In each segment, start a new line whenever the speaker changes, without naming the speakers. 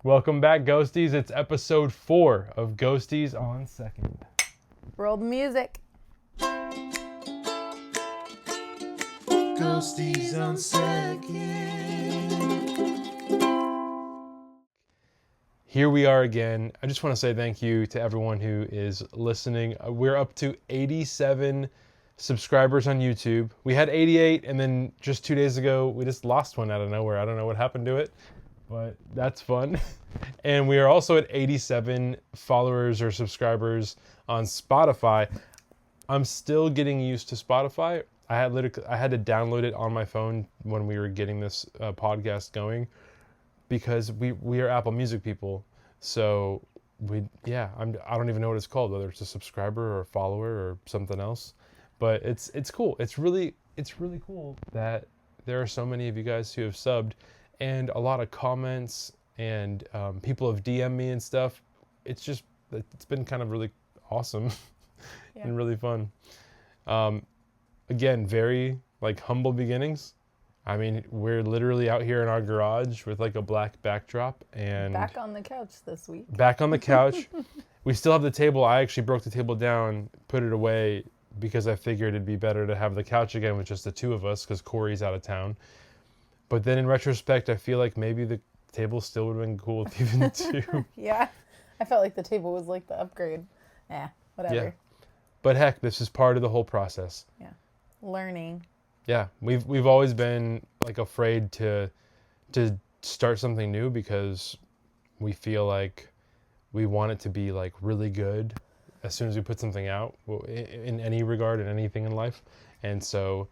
Welcome back, Ghosties. It's episode 4 of Ghosties on Second.
Roll the music.
Ghosties on Second.
Here we are again. I just want to say thank you to everyone who is listening. We're up to 87 subscribers on YouTube. We had 88, and then just 2 days ago, we just lost one out of nowhere. I don't know what happened to it, but that's fun. And we are also at 87 followers or subscribers on Spotify. I'm still getting used to Spotify. I had to download it on my phone when we were getting this podcast going, because we are Apple Music people. So I don't even know what it's called, whether it's a subscriber or a follower or something else. But it's cool. It's really cool that there are so many of you guys who have subbed, and a lot of comments, and people have DM'd me and stuff. It's been kind of really awesome and really fun. Again, very humble beginnings. I mean, we're literally out here in our garage with a black backdrop and
Back on the couch this week.
back on the couch. We still have the table. I actually broke the table down, put it away, because I figured it'd be better to have the couch again with just the two of us, because Corey's out of town. But then in retrospect, I feel like maybe the table still would have been cool with even two.
Yeah. I felt like the table was like the upgrade. Whatever.
Yeah. But heck, this is part of the whole process.
Yeah. Learning.
Yeah, we've always been afraid to start something new, because we feel like we want it to be really good as soon as we put something out, in any regard, in anything in life. And so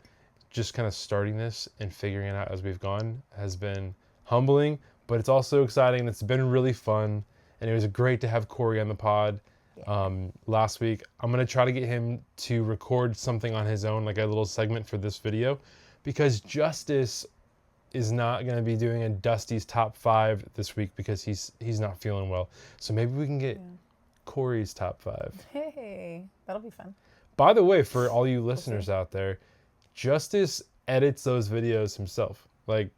just kind of starting this and figuring it out as we've gone has been humbling, but it's also exciting. It's been really fun, and it was great to have Corey on the pod. Last week. I'm going to try to get him to record something on his own, like a little segment for this video, because Justice is not going to be doing a Dusty's top 5 this week because he's not feeling well. So maybe we can get Corey's top 5.
Hey, that'll be fun.
By the way, for all you listeners out there, Justice edits those videos himself. We've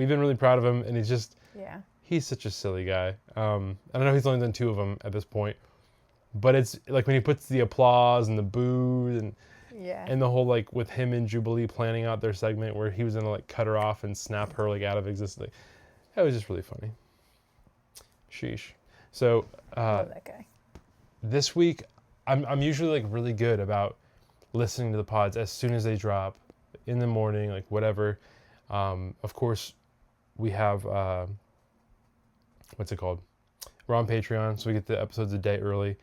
been really proud of him, and he's such a silly guy. I know he's only done 2 of them at this point. But it's when he puts the applause and the boos and the whole with him and Jubilee planning out their segment where he was gonna cut her off and snap her out of existence. That was just really funny. Sheesh. So
Love that guy.
this week I'm usually really good about listening to the pods as soon as they drop in the morning, whatever. Of course, we have what's it called? We're on Patreon, so we get the episodes a day early.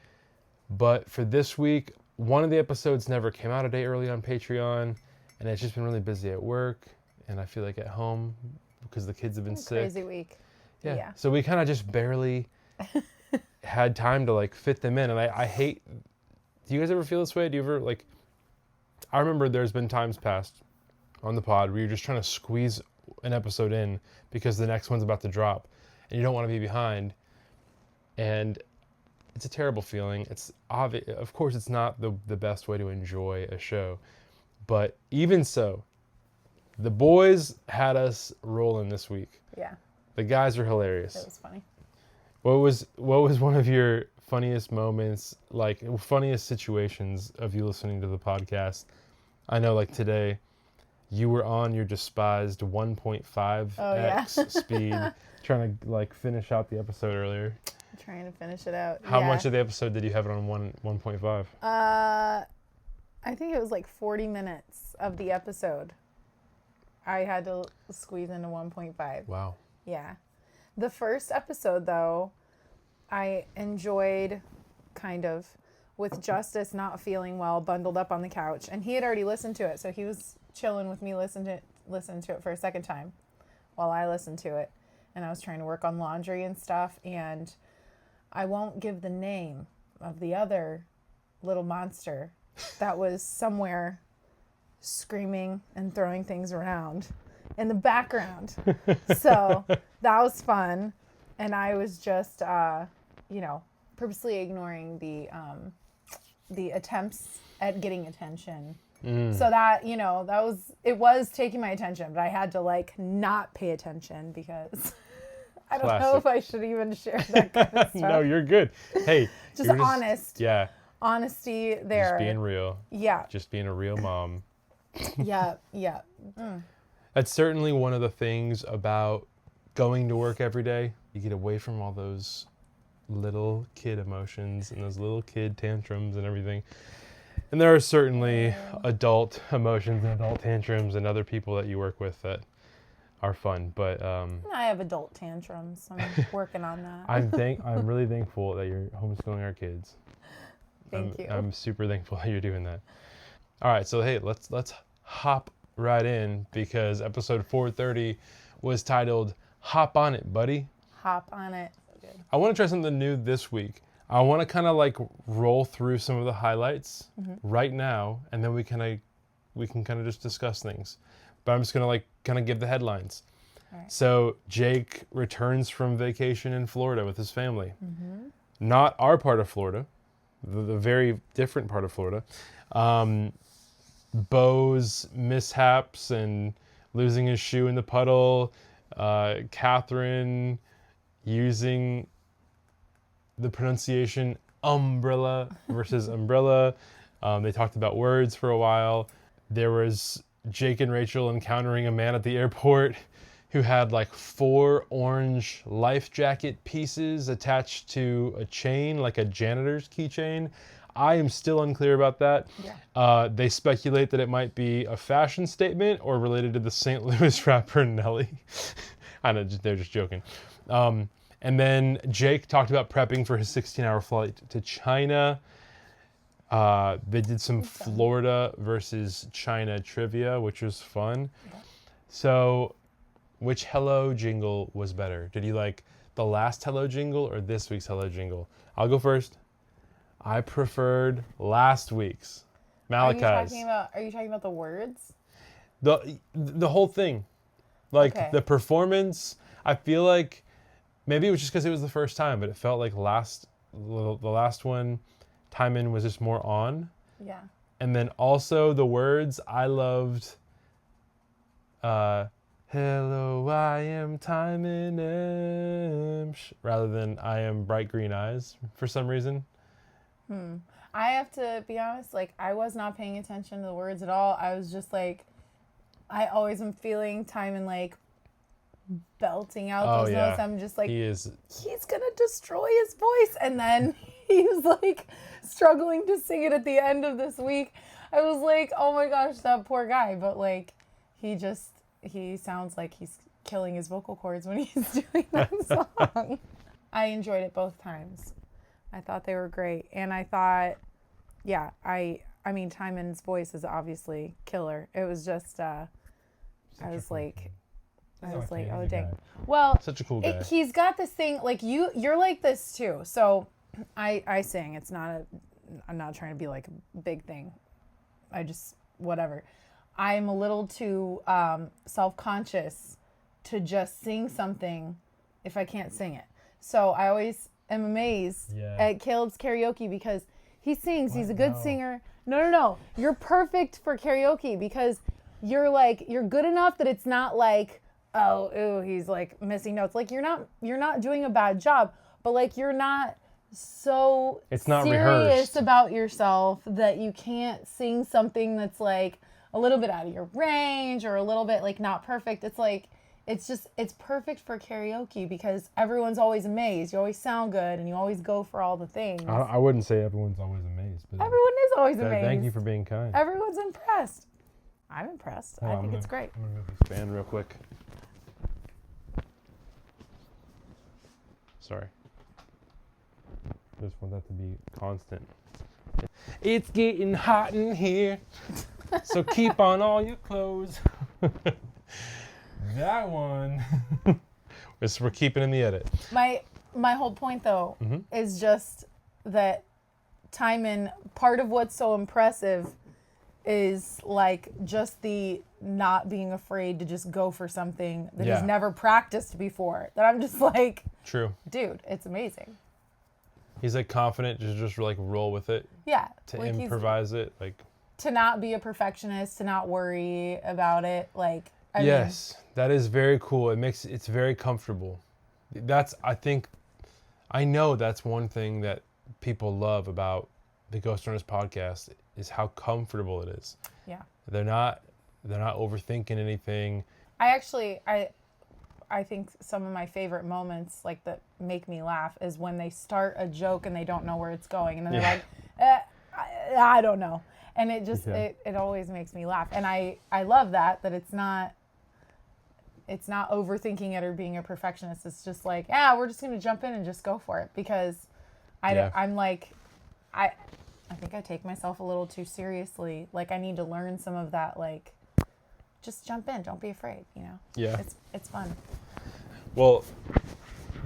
But for this week, one of the episodes never came out a day early on Patreon, and it's just been really busy at work, and I feel like at home because the kids have been sick.
Crazy week. Yeah.
So we kind of just barely had time to fit them in, and I hate. Do you guys ever feel this way? Do you ever I remember there's been times past on the pod where you're just trying to squeeze an episode in because the next one's about to drop, and you don't want to be behind, and it's a terrible feeling. It's obvious. Of course, it's not the best way to enjoy a show. But even so, the boys had us rolling this week.
Yeah.
The guys are hilarious.
It was funny.
What was one of your funniest moments, funniest situations of you listening to the podcast? I know today, you were on your despised 1.5x speed, trying to finish out the episode earlier.
Trying to finish it out.
How much of the episode did you have it on 1.5?
I think it was 40 minutes of the episode. I had to squeeze into 1.5.
Wow.
Yeah. The first episode, though, I enjoyed kind of with Justice not feeling well, bundled up on the couch. And he had already listened to it, so he was chilling with me, listening to it for a second time while I listened to it. And I was trying to work on laundry and stuff, and I won't give the name of the other little monster that was somewhere screaming and throwing things around in the background. So that was fun. And I was just, purposely ignoring the attempts at getting attention. So that, it was taking my attention, but I had to not pay attention because I don't know
Classic.
if I should even share that kind of stuff.
No, you're good. Hey,
just
you're
honest.
Yeah,
Honesty there.
just being real.
Yeah.
Just being a real mom.
Yeah.
That's certainly one of the things about going to work every day. You get away from all those little kid emotions and those little kid tantrums and everything. And there are certainly adult emotions and adult tantrums and other people that you work with that are fun. But
I have adult tantrums. I'm working on that.
I'm really thankful that you're homeschooling our kids.
Thank you.
I'm super thankful that you're doing that. All right, so hey, let's hop right in because episode 430 was titled "Hop on It, Buddy."
Hop on it. So good.
I want to try something new this week. I want to kind of like roll through some of the highlights right now, and then we can kind of just discuss things. But I'm just gonna like kind of give the headlines.
All right.
So Jake returns from vacation in Florida with his family. Not our part of Florida, the very different part of Florida. Bo's mishaps and losing his shoe in the puddle. Catherine using the pronunciation umbrella versus umbrella. They talked about words for a while. There was Jake and Rachel encountering a man at the airport who had like 4 orange life jacket pieces attached to a chain, like a janitor's keychain. I am still unclear about that.
Yeah.
They speculate that it might be a fashion statement or related to the St. Louis rapper Nelly. I know, they're just joking. And then Jake talked about prepping for his 16-hour flight to China. They did some Florida versus China trivia, which was fun.
Yeah.
So, which hello jingle was better? Did you like the last hello jingle or this week's hello jingle? I'll go first. I preferred last week's. Malachi's.
Are you talking about the words?
The whole thing. Like
Okay.
the performance, I feel like maybe it was just because it was the first time, but it felt like the last one, Timon was just more on.
Yeah.
And then also the words, I loved, hello, I am Timon M, rather than I am bright green eyes for some reason.
I have to be honest, like, I was not paying attention to the words at all. I was just like, I always am feeling Timon like belting out those notes. I'm just like,
he's
gonna destroy his voice. And then he's like struggling to sing it at the end of this week. I was like, oh my gosh, that poor guy. But like, he sounds like he's killing his vocal cords when he's doing that song. I enjoyed it both times. I thought they were great. And I thought, yeah, I mean, Timon's voice is obviously killer. It was just, I was like, oh dang.
guy.
Well,
Such a cool guy.
He's got this thing, like you're like this too. So I sing. I'm not trying to be like a big thing. I just, whatever. I'm a little too self-conscious to just sing something if I can't sing it. So I always am amazed at Caleb's karaoke because he sings. He's a good singer. No. You're perfect for karaoke because you're good enough that it's not like, oh, ooh, he's like missing notes. Like you're not doing a bad job, but like you're not so
It's not
serious
rehearsed.
about yourself that you can't sing something that's like a little bit out of your range or a little bit like not perfect. It's like it's perfect for karaoke because everyone's always amazed. You always sound good and you always go for all the things.
I wouldn't say everyone's always amazed, but
Everyone is always amazed.
thank you for being kind.
Everyone's impressed. I'm impressed. I think it's great.
I'm gonna move this fan real quick. Sorry. Just want that to be constant. It's getting hot in here, so keep on all your clothes. That one. We're keeping in the edit.
My whole point though is just that Timon, part of what's so impressive is like just the not being afraid to just go for something that he's never practiced before. That I'm just like,
True.
dude, it's amazing.
He's like confident to just like roll with it,
Yeah.
to
like
improvise it, like.
to not be a perfectionist, to not worry about it. Like, I mean,
Yes, that is very cool. It's very comfortable. I know that's one thing that people love about the Ghost Runners podcast is how comfortable it is.
Yeah.
They're not overthinking anything.
I think some of my favorite moments, like that make me laugh, is when they start a joke and they don't know where it's going, and then they're like, I don't know, and it just it always makes me laugh, and I love that it's not overthinking it or being a perfectionist. It's just like, we're just gonna jump in and just go for it, because I'm like, I think I take myself a little too seriously. Like, I need to learn some of that, like, just jump in, don't be afraid, you know?
Yeah.
It's fun.
Well,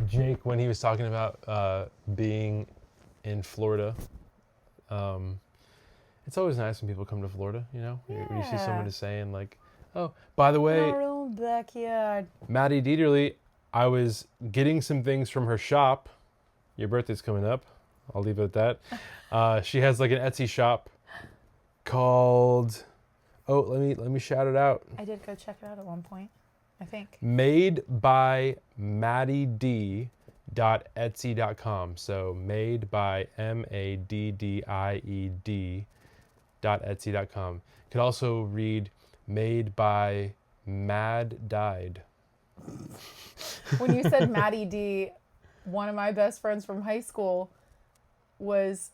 Jake, when he was talking about being in Florida, it's always nice when people come to Florida, you know? When you see someone just saying, like, oh, by the way,
our own backyard.
Maddie Dieterle, I was getting some things from her shop. Your birthday's coming up. I'll leave it at that. She has like an Etsy shop called... Oh, let me shout it out.
I did go check it out at one point, I think.
Made by maddied.etsy.com. So made by maddied.etsy.com. Could also read made by Mad Died.
When you said Maddie D, one of my best friends from high school was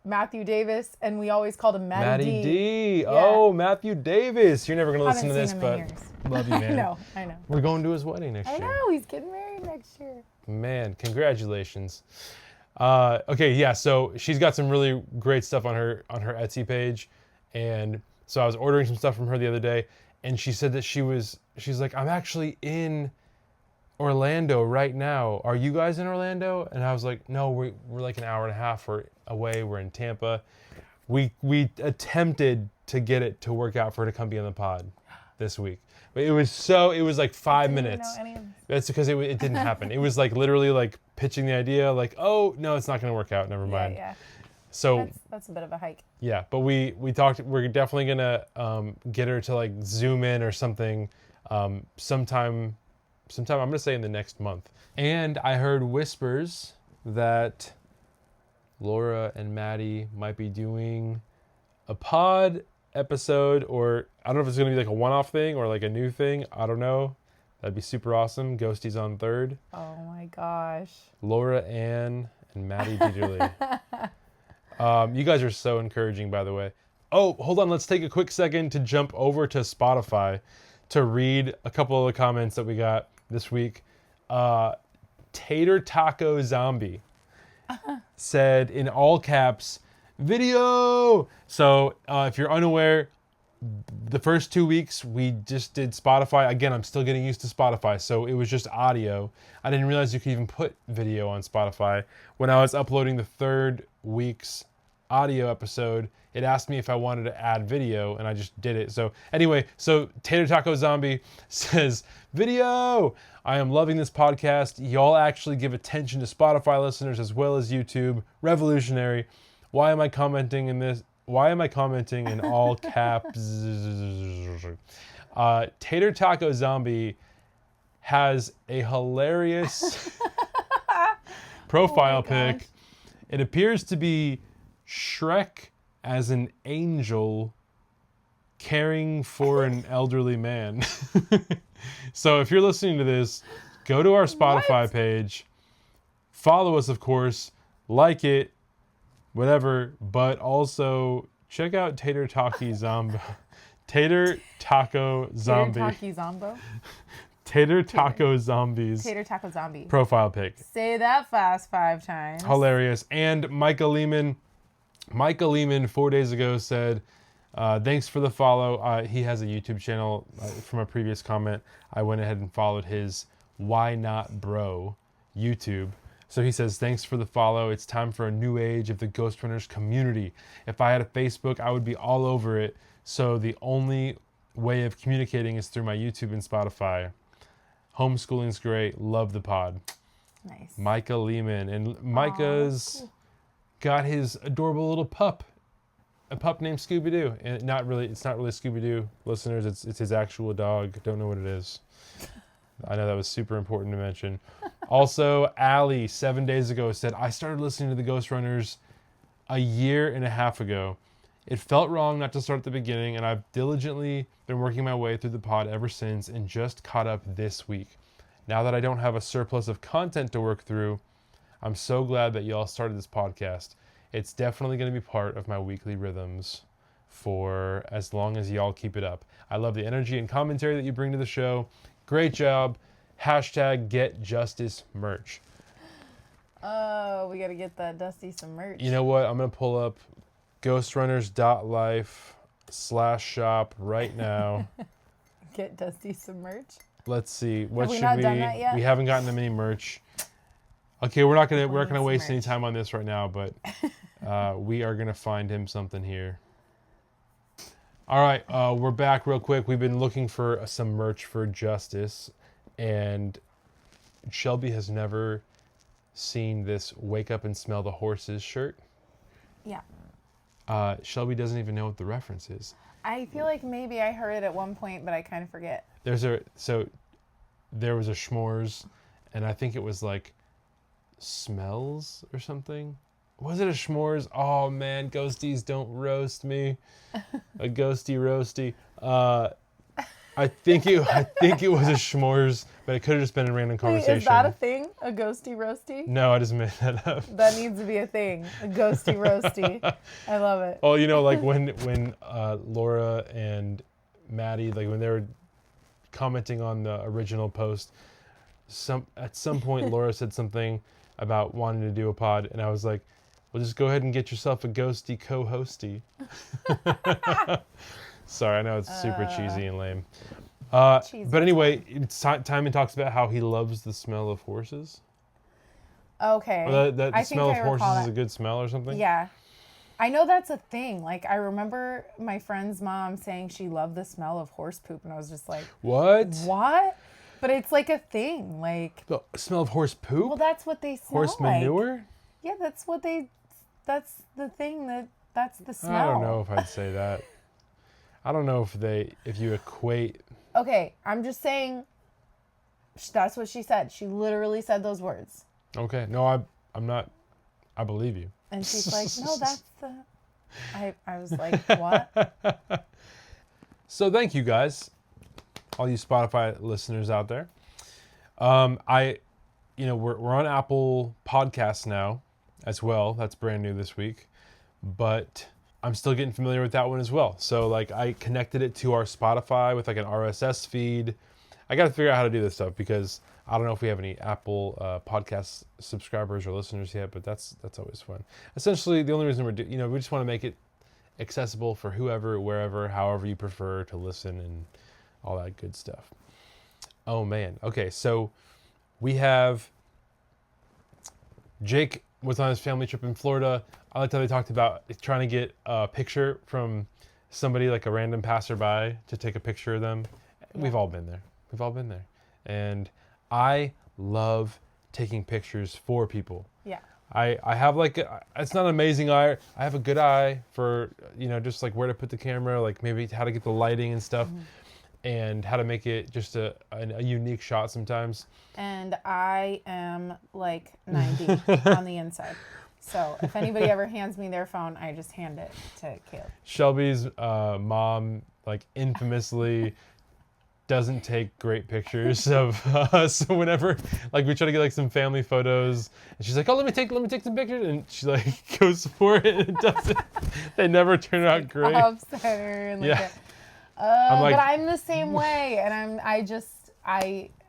Matthew Davis, and we always called him Maddie
D.
Yeah.
Oh, Matthew Davis. You're never going to listen to this,
Haven't seen him
but love you, man.
I know.
We're going to his wedding next
I
year.
know, he's getting married next year.
Man, congratulations. Okay, yeah, so she's got some really great stuff on her Etsy page. And so I was ordering some stuff from her the other day, and she said that she's like, I'm actually in Orlando right now. Are you guys in Orlando? And I was like, no, we're like an hour and a half away. We're in Tampa. We attempted to get it to work out for her to come be on the pod this week. But it was like 5 minutes. That's because it didn't happen. It was like literally like pitching the idea, like, oh no, it's not going to work out. Never mind.
Yeah.
So
that's a bit of a hike.
yeah, but we talked. We're definitely gonna get her to like zoom in or something sometime. I'm gonna say in the next month. And I heard whispers that Laura and Maddie might be doing a pod episode, or I don't know if it's gonna be like a one-off thing or like a new thing. I don't know. That'd be super awesome. Ghosties on third.
Oh my gosh.
Laura Ann and Maddie Dieterle. You guys are so encouraging, by the way. Oh, hold on. Let's take a quick second to jump over to Spotify to read a couple of the comments that we got this week. Tater Taco Zombie said in all caps, video. So if you're unaware, the first 2 weeks we just did Spotify. Again, I'm still getting used to Spotify, so it was just audio. I didn't realize you could even put video on Spotify. When I was uploading the third week's audio episode, it asked me if I wanted to add video, and I just did it. So anyway, so Tater Taco Zombie says, video! I am loving this podcast. Y'all actually give attention to Spotify listeners as well as YouTube. Revolutionary. Why am I commenting in this? Why am I commenting in all caps? Tater Taco Zombie has a hilarious profile pic. It appears to be Shrek as an angel caring for an elderly man. So if you're listening to this, go to our Spotify page, follow us, of course, like it, whatever, but also check out Tater Taco Zombie. Tater Taco Zombie.
Tater Taco Zombo?
Tater Taco Zombies.
Tater Taco Zombie.
Profile pic.
Say that fast 5 times.
Hilarious. And Micah Lehman 4 days ago said, thanks for the follow. He has a YouTube channel from a previous comment. I went ahead and followed his Why Not Bro YouTube. So he says, thanks for the follow. It's time for a new age of the Ghost Runners community. If I had a Facebook, I would be all over it. So the only way of communicating is through my YouTube and Spotify. Homeschooling's great. Love the pod.
Nice.
Micah Lehman. And Micah's got his adorable little pup. A pup named Scooby-Doo. And it's not really Scooby-Doo, listeners. It's his actual dog. Don't know what it is. I know that was super important to mention. Also, Allie, 7 days ago, said, I started listening to the Ghost Runners a year and a half ago. It felt wrong not to start at the beginning, and I've diligently been working my way through the pod ever since and just caught up this week. Now that I don't have a surplus of content to work through, I'm so glad that y'all started this podcast. It's definitely going to be part of my weekly rhythms for as long as y'all keep it up. I love the energy and commentary that you bring to the show. Great job. Hashtag get justice merch.
Oh, we got to get that Dusty some merch.
You know what? I'm going to pull up ghostrunners.life/shop right now.
Get Dusty some merch.
Let's see. What
Have we
should
not
we?
done that yet?
We haven't gotten them any merch. Okay, we're not gonna
some
waste any
merch.
time on this right now, but we are gonna find him something here. All right, we're back real quick. We've been looking for some merch for Justice, and Shelby has never seen this "Wake Up and Smell the Horses" shirt.
Yeah.
Shelby doesn't even know what the reference is.
I feel like maybe I heard it at one point, but I kind of forget.
There was a s'mores, and I think it was like smells or something. Was it a s'mores? Oh man, ghosties, don't roast me. A ghosty roasty. I think it was a s'mores, but it could have just been a random
Wait,
conversation.
is that a thing? A ghosty roasty?
No, I just made that up.
That needs to be a thing. A ghosty roasty. I love it.
Oh, you know, like when Laura and Maddie, like when they were commenting on the original post, at some point Laura said something about wanting to do a pod, and I was like, well, just go ahead and get yourself a ghosty co-hosty. Sorry, I know it's super cheesy and lame. But anyway, Timon talks about how he loves the smell of horses.
Okay.
Or that
I
the smell of
think I
horses
recall
is a
that.
good smell or something?
Yeah. I know that's a thing. Like, I remember my friend's mom saying she loved the smell of horse poop, and I was just like,
What?
But it's like a thing. Like,
The smell of horse poop?
well, that's what they smell
Horse
like.
manure?
Yeah, that's the thing that's the smell.
I don't know if I'd say that. I don't know if you equate.
Okay, I'm just saying that's what she said. She literally said those words.
Okay, no, I'm not. I believe you.
And she's like, no, that's the... I was like, what?
So thank you guys, all you Spotify listeners out there. We're on Apple Podcasts now as well. That's brand new this week, but I'm still getting familiar with that one as well. So like I connected it to our Spotify with like an RSS feed. I got to figure out how to do this stuff because I don't know if we have any Apple podcast subscribers or listeners yet, but that's always fun. Essentially, the only reason we just want to make it accessible for whoever, wherever, however you prefer to listen and all that good stuff. Oh man. Okay, so we have Jake was on his family trip in Florida. I liked how they talked about trying to get a picture from somebody, like a random passerby, to take a picture of them.
Yeah.
We've all been there. And I love taking pictures for people.
Yeah.
I have it's not an amazing eye. I have a good eye for, just like where to put the camera, like maybe how to get the lighting and stuff, and how to make it just a unique shot sometimes.
And I am like 90 on the inside. So if anybody ever hands me their phone, I just hand it to Caleb.
Shelby's mom, like infamously, doesn't take great pictures of us. So whenever like we try to get like some family photos, and she's like, "Oh, let me take some pictures," and she like goes for it, and it doesn't. They never turn out great.
Upset her and
Yeah.
but I'm the same way, and I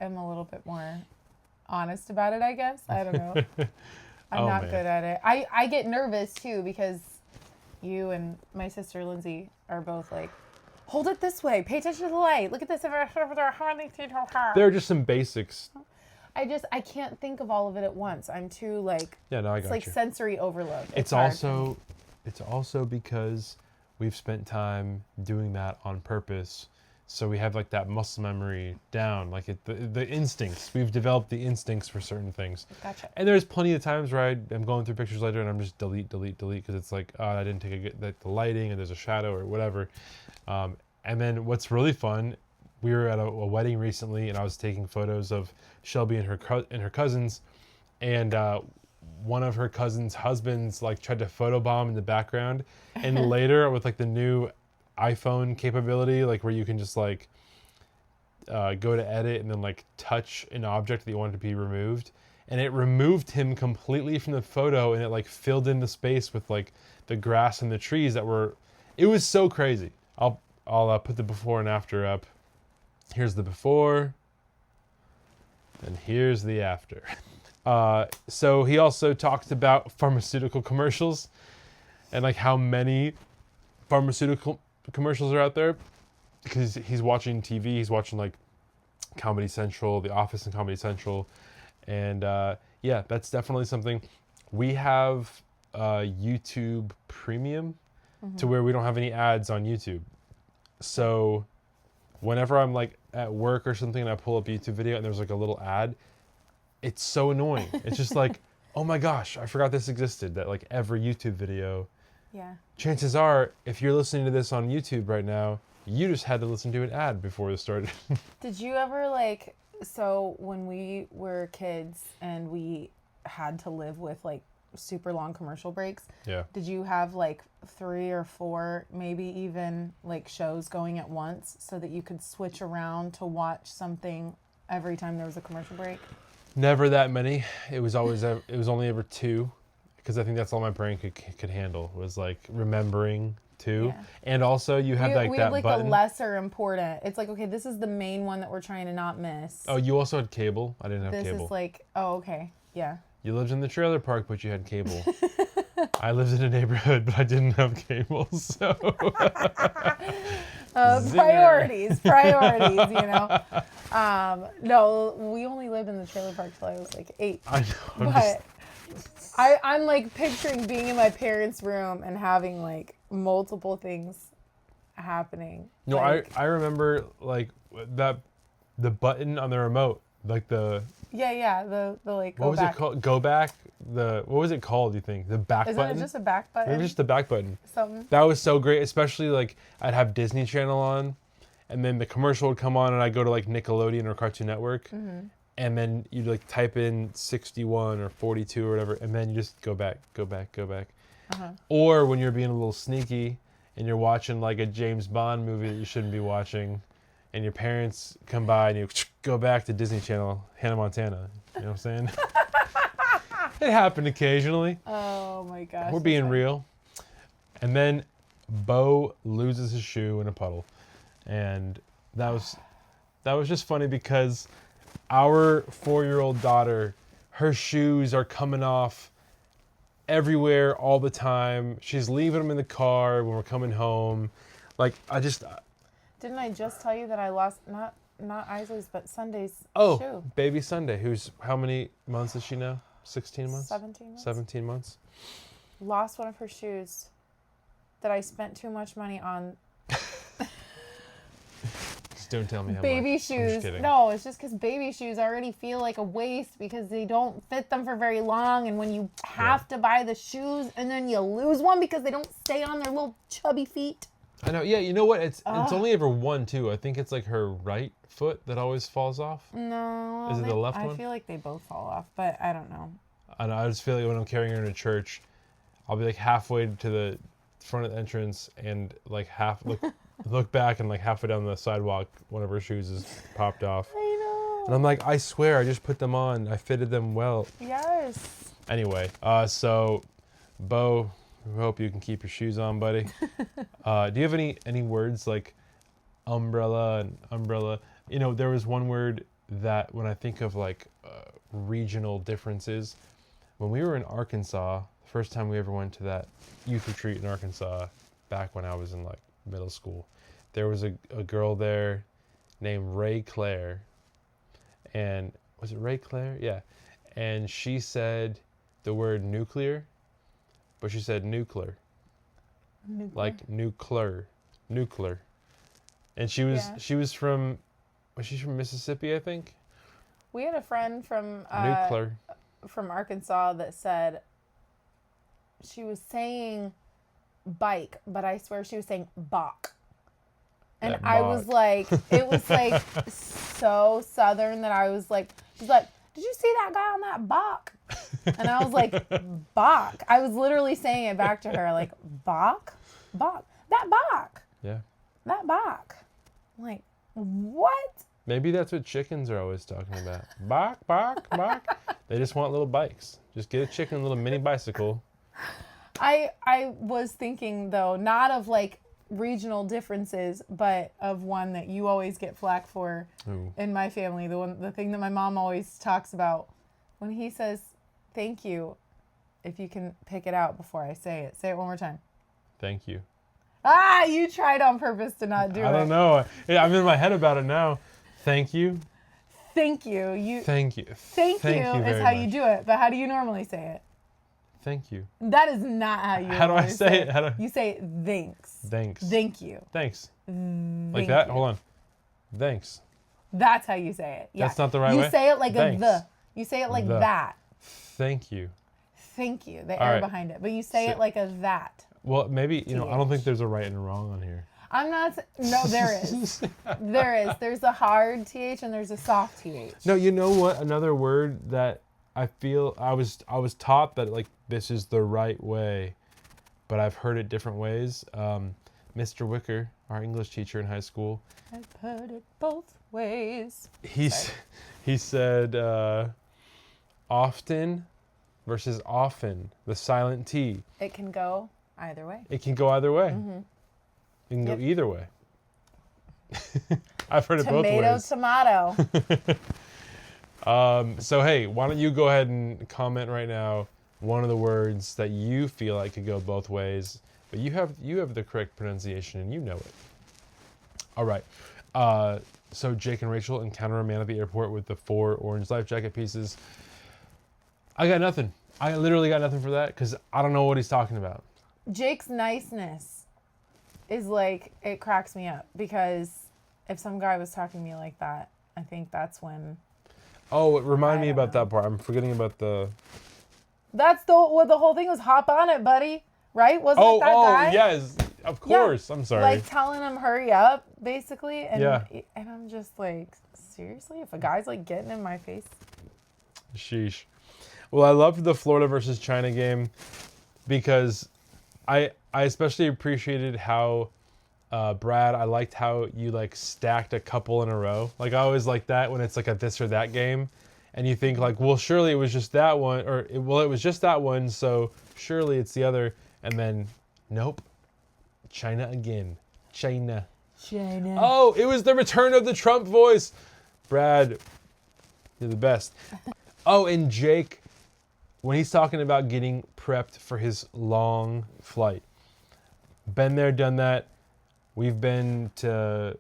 am a little bit more honest about it, I guess. I don't know. I'm not good at it. I get nervous too because you and my sister Lindsay are both like, hold it this way, pay attention to the light, look at this.
There are just some basics.
I can't think of all of it at once. I'm too like,
Yeah, no, I
it's
got
like
you.
sensory overload.
It's
hard.
also because we've spent time doing that on purpose. So we have like that muscle memory down, like the instincts. We've developed the instincts for certain things.
Gotcha.
And there's plenty of times where I'm going through pictures later and I'm just delete because it's like, oh, I didn't take the lighting and there's a shadow or whatever. And then what's really fun we were at a wedding recently, and I was taking photos of Shelby and her cousins, and one of her cousins' husbands like tried to photobomb in the background, and later with like the new iPhone capability, like where you can just like go to edit and then like touch an object that you want to be removed, and it removed him completely from the photo, and it like filled in the space with like the grass and the trees that were. It was so crazy. I'll put the before and after up. Here's the before, and here's the after. So he also talked about pharmaceutical commercials and like how many pharmaceutical commercials are out there, because he's watching TV. He's watching like Comedy Central, The Office and Comedy Central. And yeah, that's definitely something. We have YouTube Premium to where we don't have any ads on YouTube. So whenever I'm like at work or something and I pull up a YouTube video and there's like a little ad, it's so annoying. It's just like, oh my gosh, I forgot this existed. That like every YouTube video.
Yeah.
Chances are, if you're listening to this on YouTube right now, you just had to listen to an ad before it started.
Did you ever like, so when we were kids and we had to live with like super long commercial breaks,
Yeah.
did you have like 3 or 4, maybe even like shows going at once so that you could switch around to watch something every time there was a commercial break?
Never that many. It was only ever 2, because I think that's all my brain could handle, was like remembering 2.
Yeah.
And also you have
we
that
had like
button.
a lesser important. It's like, okay, this is the main one that we're trying to not miss.
Oh, you also had cable? I didn't have
this
cable.
is like, oh, okay, yeah.
You lived in the trailer park, but you had cable. I lived in a neighborhood, but I didn't have cable, so.
Priorities, you know. No, we only lived in the trailer park till I was like 8.
I know.
But I'm like picturing being in my parents' room and having like multiple things happening.
No,
like,
I remember like the button on the remote, like the.
Yeah, the like
What
go
was
back.
it called? Go back. What was it called? Do you think the back
Isn't
button?
it just a back button?
Maybe just the back button.
Something.
That was so great, especially like I'd have Disney Channel on, and then the commercial would come on, and I'd go to like Nickelodeon or Cartoon Network, and then you'd like type in 61 or 42 or whatever, and then you just go back. Or when you're being a little sneaky and you're watching like a James Bond movie that you shouldn't be watching, and your parents come by and you go back to Disney Channel, Hannah Montana. You know what I'm saying? It happened occasionally.
Oh my gosh.
We're being real. And then Bo loses his shoe in a puddle. And that was just funny because our 4-year-old daughter, her shoes are coming off everywhere all the time. She's leaving them in the car when we're coming home. Like,
Didn't I just tell you that I lost not Isley's but Sunday's
oh,
shoe?
baby Sunday, who's, how many months is she now? 16 months?
17 months.
17 months.
Lost one of her shoes that I spent too much money on.
Just don't tell me how
Baby
much. I'm
shoes.
just kidding.
No, it's just because baby shoes already feel like a waste because they don't fit them for very long. And when you have to buy the shoes and then you lose one because they don't stay on their little chubby feet.
I know. Yeah, you know what? It's only ever one too. I think it's like her right foot that always falls off.
No.
Is it the left one?
I feel like they both fall off, but I don't know.
And I just feel like when I'm carrying her into church, I'll be like halfway to the front of the entrance and like look back and like halfway down the sidewalk, one of her shoes is popped off.
I know.
And I'm like, I swear, I just put them on. I fitted them well.
Yes.
Anyway, so Bo, we hope you can keep your shoes on, buddy. Do you have any words like umbrella and umbrella? You know, there was one word that when I think of like regional differences, when we were in Arkansas, the first time we ever went to that youth retreat in Arkansas, back when I was in like middle school, there was a girl there named Ray Claire. And was it Ray Claire? Yeah. And she said the word nuclear, but she said nuclear. Like nuclear. And she was from Mississippi, I think.
We had a friend from
Nuclear.
from Arkansas that said she was saying bike, but I swear she was saying bach. And
That
I was
bach.
like, it was like so southern that I was like, she's like, did you see that guy on that Bach? And I was like, Bach. I was literally saying it back to her, like, Bach? Bach. That Bach.
Yeah.
That Bach. I'm like, what?
Maybe that's what chickens are always talking about. Bach, bach, bach. They just want little bikes. Just get a chicken, a little mini bicycle.
I was thinking, though, not of like regional differences, but of one that you always get flack for
Ooh.
in my family. The thing that my mom always talks about when he says thank you, if you can pick it out before I say it. Say it one more time.
Thank you.
Ah, you tried on purpose to not do it.
I don't know. I'm in my head about it now. Thank you.
Thank you. You
Thank you.
Thank you is
very
how
much.
you do it, but how do you normally say it?
Thank you.
That is not how you
How do I
normally
say it? How do-
You say thanks.
Thanks.
Thank you.
Thanks. Like
Thank
that?
you.
Hold on. Thanks.
That's how you say it. Yeah.
That's not the right
you
way?
You say it like
Thanks.
a the. You say it like
The.
that.
Thank you.
Thank you. The
All
air
right.
behind it. But you say
So-
it like a that.
Well, maybe, I don't think
TH.
there's a right and a wrong on here.
I'm not. No, there is. There is. There's a hard TH and there's a soft TH.
No, you know what? Another word that I feel I was taught that like this is the right way, but I've heard it different ways. Mr. Wicker, our English teacher in high school,
I've heard it both ways.
he said often versus often, the silent T.
It can go either way.
It can go either way.
Mm-hmm.
It can
Yep.
go either way. I've heard it
Tomato,
both ways.
tomato.
So hey, why don't you go ahead and comment right now one of the words that you feel like could go both ways, but you have the correct pronunciation and you know it. All right. So Jake and Rachel encounter a man at the airport with the 4 orange life jacket pieces. I got nothing. I literally got nothing for that because I don't know what he's talking about.
Jake's niceness is like, it cracks me up because if some guy was talking to me like that, I think that's when.
Oh, remind
I
me
don't
about
know.
that part. I'm forgetting about the.
That's what the whole thing was. Hop on it, buddy. Right? Wasn't it that guy?
Yes, of course. I'm sorry.
Like telling him hurry up, basically. And,
Yeah.
And I'm just like, seriously? If a guy's like getting in my face.
Sheesh. Well, I loved the Florida versus China game because I especially appreciated how Brad, I liked how you like stacked a couple in a row. Like I always like that when it's like a this or that game and you think like, well, surely it was just that one it was just that one, so surely it's the other, and then nope. China again. China. Oh, it was the return of the Trump voice. Brad, you're the best. Oh, and Jake, when he's talking about getting prepped for his long flight. Been there, done that. We've been to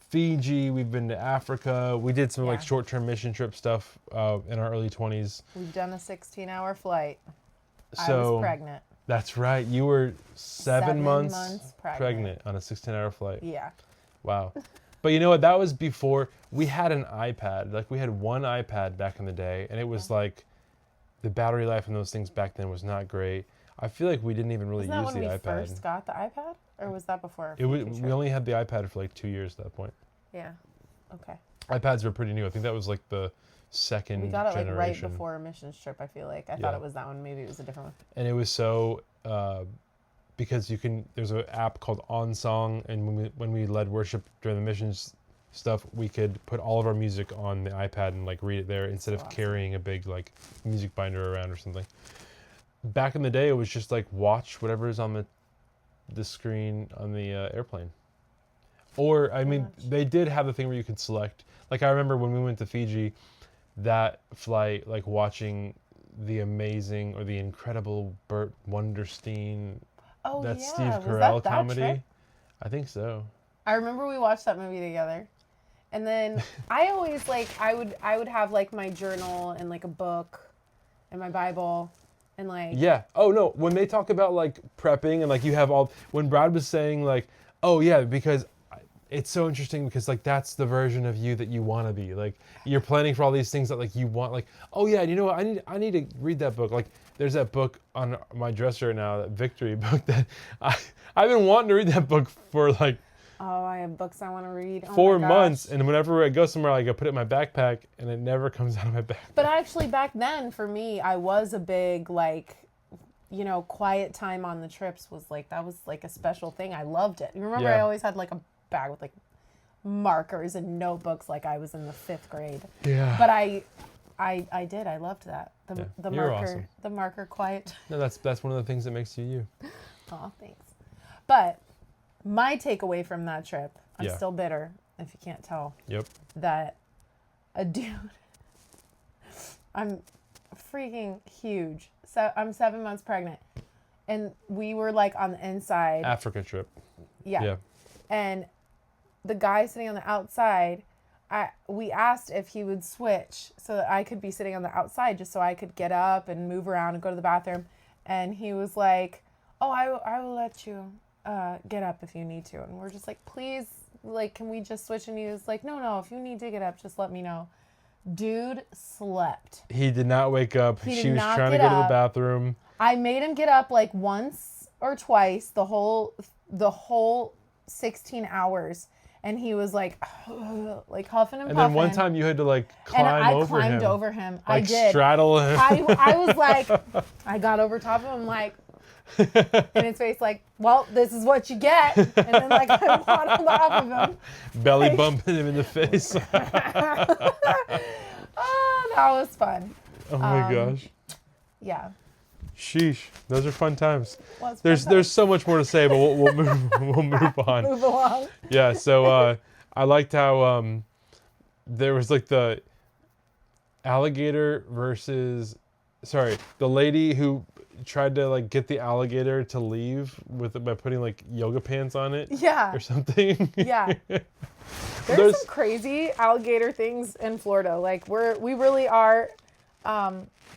Fiji. We've been to Africa. We did some like
Yeah.
short-term mission trip stuff in our early 20s.
We've done a 16-hour flight. I
So
was pregnant.
that's right. You were 7 months,
months
pregnant on a 16-hour flight.
Yeah.
Wow. But you know what? That was before we had an iPad. Like we had one iPad back in the day, and it was like the battery life in those things back then was not great. I feel like we didn't even really
Wasn't that
use
when
the
we
iPad.
first got the iPad? Or was that before?
It was,
Future?
we only had the iPad for like 2 years at that point.
Yeah. Okay.
iPads were pretty new. I think that was like the second
We got it like right
generation.
before a missions trip, I feel like. I
Yeah.
thought it was that one. Maybe it was a different one.
And it was so because there's an app called OnSong, and when we led worship during the missions stuff, we could put all of our music on the iPad and like read it there instead of
awesome.
carrying a big like music binder around or something. Back in the day, it was just like watch whatever is on the screen on the airplane. Or I mean, they did have the thing where you could select. Like I remember when we went to Fiji, that flight, like watching the amazing or the incredible Burt Wonderstein,
Oh,
that
yeah.
Steve
Was
Carell
that
comedy.
trip?
I think so.
I remember we watched that movie together. And then I always like, I would have like my journal and like a book and my Bible and like.
Yeah. Oh no. When they talk about like prepping and like you have all, when Brad was saying like, oh yeah, because it's so interesting because like that's the version of you that you want to be. Like you're planning for all these things that like you want. Like, oh yeah, you know what? I need to read that book. Like there's that book on my dresser now, that Victory book that I've been wanting to read that book for like
Oh, I have books I want to read. Oh
4
my
months,
gosh.
and whenever I go somewhere, like I put it in my backpack, and it never comes out of my backpack.
But actually, back then, for me, I was a big, like, you know, quiet time on the trips was like, that was like a special thing. I loved it. You remember
Yeah.
I always had like a bag with like markers and notebooks like I was in the 5th grade.
Yeah.
But I did. I loved that.
Yeah,
The
you're
marker,
awesome.
the marker quiet.
No, that's one of the things that makes you you.
Oh, thanks. But my takeaway from that trip, I'm
Yeah.
still bitter, if you can't tell,
Yep.
that a dude, I'm freaking huge. So I'm 7 months pregnant. And we were like on the inside.
Africa trip.
Yeah.
Yeah.
And the guy sitting on the outside, we asked if he would switch so that I could be sitting on the outside just so I could get up and move around and go to the bathroom. And he was like, oh, I will let you get up if you need to. And we're just like, please, like, can we just switch? And he was like, no, if you need to get up, just let me know. Dude slept.
He did not wake up.
He did
She was
not
trying to
get
go to the
up.
bathroom.
I made him get up like once or twice the whole 16 hours. And he was like, like huffing and puffing.
And then one time you had to like climb
and I
over
climbed
him.
over him.
Like
I did.
straddle him.
I was like, I got over top of him, like, in his face, like, well, this is what you get. And then, like, I waddled off of him.
Belly bumping him in the face.
Oh, that was fun.
Oh my gosh.
Yeah.
Sheesh. Those are fun times.
Well, it's
There's
fun
there's so much more to say, but we'll move on.
Move along.
Yeah, so I liked how there was like the alligator versus the lady who tried to like get the alligator to leave by putting like yoga pants on it
Yeah.
or something.
Yeah. There's some crazy alligator things in Florida. Like, we really are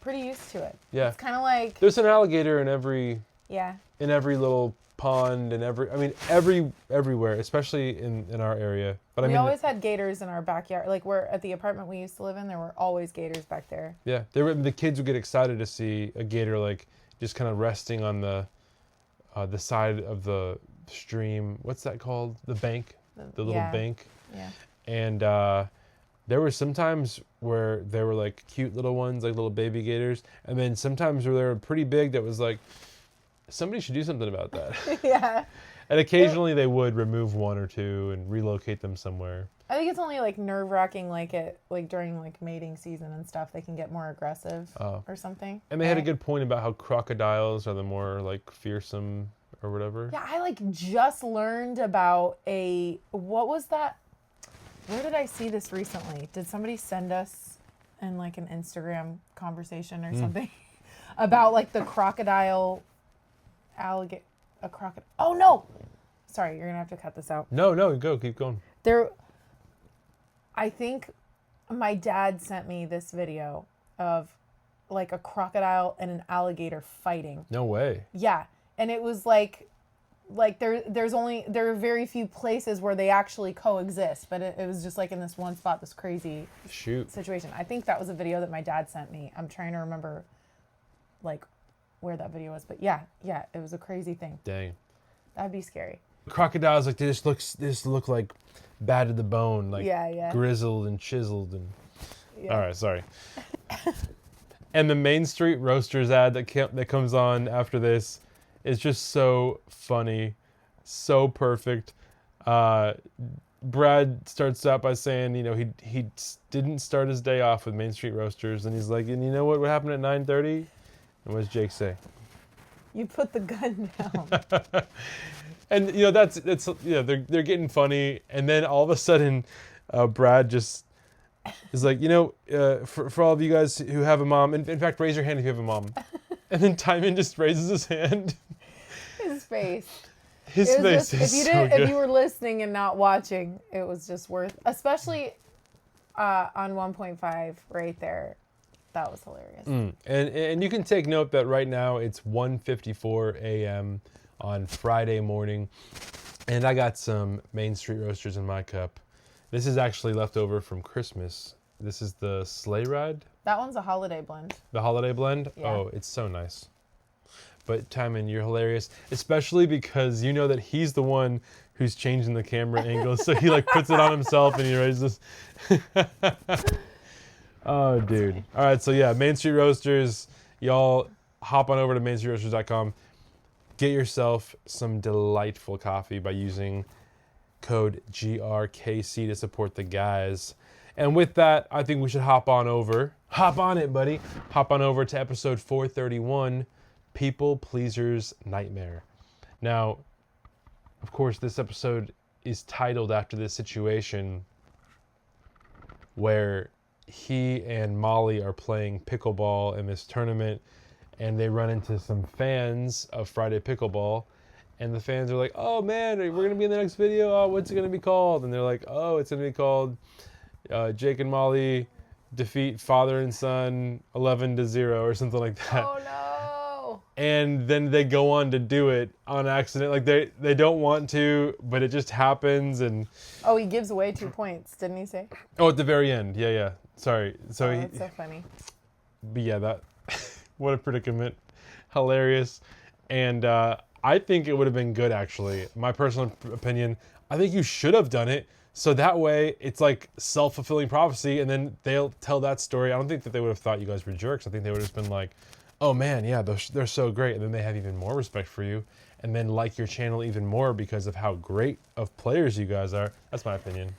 pretty used to it.
Yeah.
It's kind of like,
There's an alligator in every
yeah.
little pond and everywhere, especially in our area. But I
We
mean,
always had gators in our backyard. Like, we're at the apartment we used to live in, there were always gators back there.
yeah, the kids would get excited to see a gator like just kind of resting on the side of the stream. What's that called? The bank, the little
Yeah.
bank.
Yeah.
And there were some times where they were like cute little ones, like little baby gators, and then sometimes where they were pretty big. That was like, somebody should do something about that.
Yeah.
And occasionally they would remove one or two and relocate them somewhere.
I think it's only like nerve-wracking, like during like mating season and stuff, they can get more aggressive or something.
And they had a
right?
good point about how crocodiles are the more like fearsome or whatever.
Yeah, I like just learned about what was that? Where did I see this recently? Did somebody send us in like an Instagram conversation or something about like the crocodile alligator? A crocodile? Oh no! Sorry, you're gonna have to cut this out.
No, keep going.
I think my dad sent me this video of like a crocodile and an alligator fighting.
No way.
Yeah, and it was like there are very few places where they actually coexist, but it was just like in this one spot, this crazy
Shoot.
situation. I think that was a video that my dad sent me. I'm trying to remember like where that video was, but yeah, it was a crazy thing.
Dang.
That'd be scary.
Crocodiles they just look like bad to the bone, like
Yeah.
grizzled and chiseled and.
Yeah.
All right, sorry. And the Main Street Roasters ad that comes on after this is just so funny, so perfect. Brad starts out by saying, he didn't start his day off with Main Street Roasters, and he's like, and you know what happened at 9:30? And what does Jake say?
You put the gun down.
And that's they're getting funny, and then all of a sudden, Brad just is like, for all of you guys who have a mom, in fact, raise your hand if you have a mom. And then Timon just raises his hand.
His face.
His
It was
face
just,
is so good.
if you were listening and not watching, it was just worth, especially on 1.5 right there. That was hilarious.
And you can take note that right now it's 1:54 a.m. on Friday morning, and I got some Main Street Roasters in my cup. This is actually left over from Christmas. This is the Sleigh Ride,
That one's a holiday blend.
the holiday blend.
Yeah.
Oh, it's so nice. But Timon, you're hilarious, especially because you know that he's the one who's changing the camera angle. So he like puts it on himself and he raises. Oh, dude. All right. So yeah, Main Street Roasters. Y'all hop on over to mainstreetroasters.com. Get yourself some delightful coffee by using code GRKC to support the guys. And with that, I think we should hop on it, buddy. Hop on over to episode 431, People Pleasers Nightmare. Now, of course, this episode is titled after this situation where he and Molly are playing pickleball in this tournament, and they run into some fans of Friday Pickleball, and the fans are like, oh man, we're going to be in the next video. Oh, what's it going to be called? And they're like, oh, it's going to be called Jake and Molly defeat father and son 11-0 or something like that.
Oh no.
And then they go on to do it on accident. Like they don't want to, but it just happens. And
Oh, he gives away 2 points, didn't he say?
oh, at the very end. Yeah. Sorry. So
Oh, that's so funny.
But yeah, that what a predicament. Hilarious. And I think it would have been good, actually. My personal opinion, I think you should have done it. So that way, it's like self-fulfilling prophecy, and then they'll tell that story. I don't think that they would have thought you guys were jerks. I think they would have just been like, oh man, yeah, they're so great. And then they have even more respect for you, and then like your channel even more because of how great of players you guys are. That's my opinion.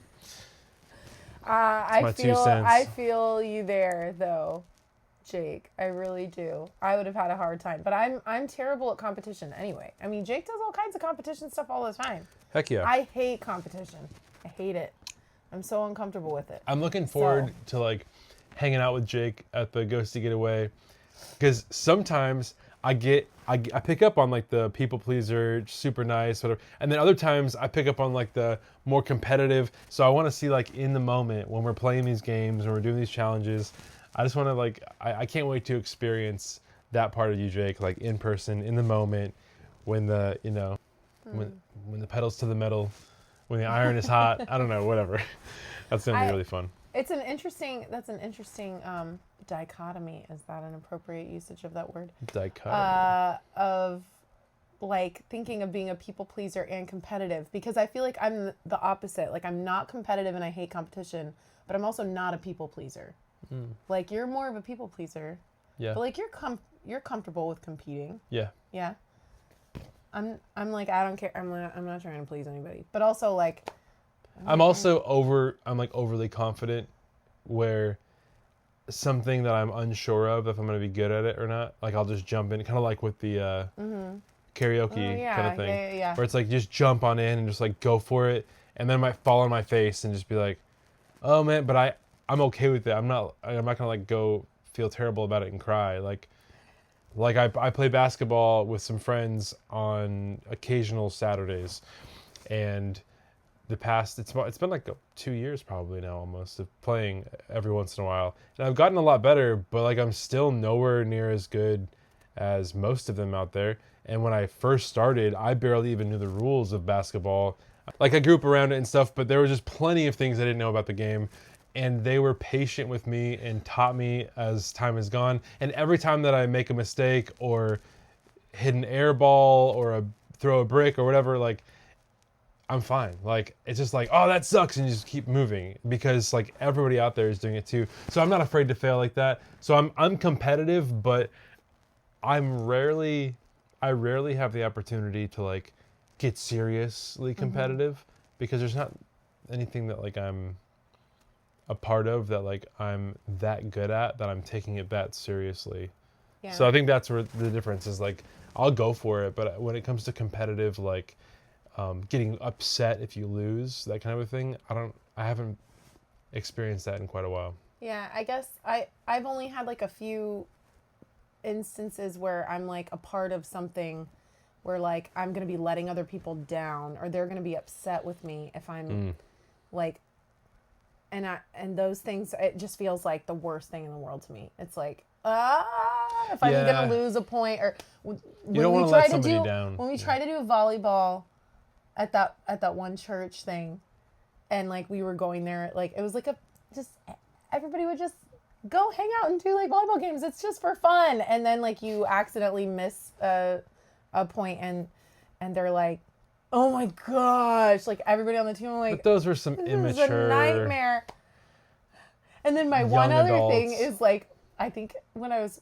I
2 cents.
feel you there, though, Jake. I really do. I would have had a hard time. But I'm terrible at competition anyway. I mean, Jake does all kinds of competition stuff all the time.
Heck yeah.
I hate competition. I hate it. I'm so uncomfortable with it.
I'm looking forward to like hanging out with Jake at the Ghosty Getaway, because sometimes I pick up on like the people pleaser, super nice, whatever, and then other times I pick up on like the more competitive. So I want to see like in the moment when we're playing these games and we're doing these challenges. I just want to like I can't wait to experience that part of you, Jake, like in person, in the moment, when the when the pedal's to the metal. When the iron is hot, I don't know, whatever. That's gonna be really fun.
That's an interesting dichotomy. Is that an appropriate usage of that word?
Dichotomy.
Of like thinking of being a people pleaser and competitive, because I feel like I'm the opposite. Like I'm not competitive and I hate competition, but I'm also not a people pleaser. Like you're more of a people pleaser.
Yeah.
But like you're comfortable with competing.
Yeah.
Yeah. I'm like, I don't care. I'm not trying to please anybody. But also like
I'm overly confident where something that I'm unsure of if I'm going to be good at it or not, like I'll just jump in, kind of like with the karaoke kind of thing.
Yeah.
Where it's like just jump on in and just like go for it, and then I might fall on my face and just be like, "Oh man," but I'm okay with it. I'm not going to like go feel terrible about it and cry. Like I play basketball with some friends on occasional Saturdays, and it's been like 2 years probably now almost of playing every once in a while, and I've gotten a lot better, but like I'm still nowhere near as good as most of them out there. And when I first started, I barely even knew the rules of basketball. Like I grew up around it and stuff, but there was just plenty of things I didn't know about the game. And they were patient with me and taught me as time has gone. And every time that I make a mistake or hit an air ball or throw a brick or whatever, like I'm fine. Like it's just like, oh, that sucks, and you just keep moving because like everybody out there is doing it too. So I'm not afraid to fail like that. So I'm competitive, but I rarely have the opportunity to like get seriously competitive because there's not anything that like I'm a part of that like I'm that good at that I'm taking it that seriously. Yeah. So I think that's where the difference is. Like I'll go for it, but when it comes to competitive, like getting upset if you lose, that kind of a thing, I haven't experienced that in quite a while.
Yeah, I guess I've only had like a few instances where I'm like a part of something where like I'm gonna be letting other people down or they're gonna be upset with me if I'm like. And those things, it just feels like the worst thing in the world to me. It's like, if I'm gonna lose a point, or
you don't want to let somebody down.
When we try to do volleyball at that one church thing, and like we were going there, like it was like everybody would just go hang out and do like volleyball games. It's just for fun, and then like you accidentally miss a point, and they're like, Oh my gosh! Like everybody on the team, I'm like,
But those were some
this
immature.
is a nightmare. And then my
young
one other thing
adults.
is like, I think when I was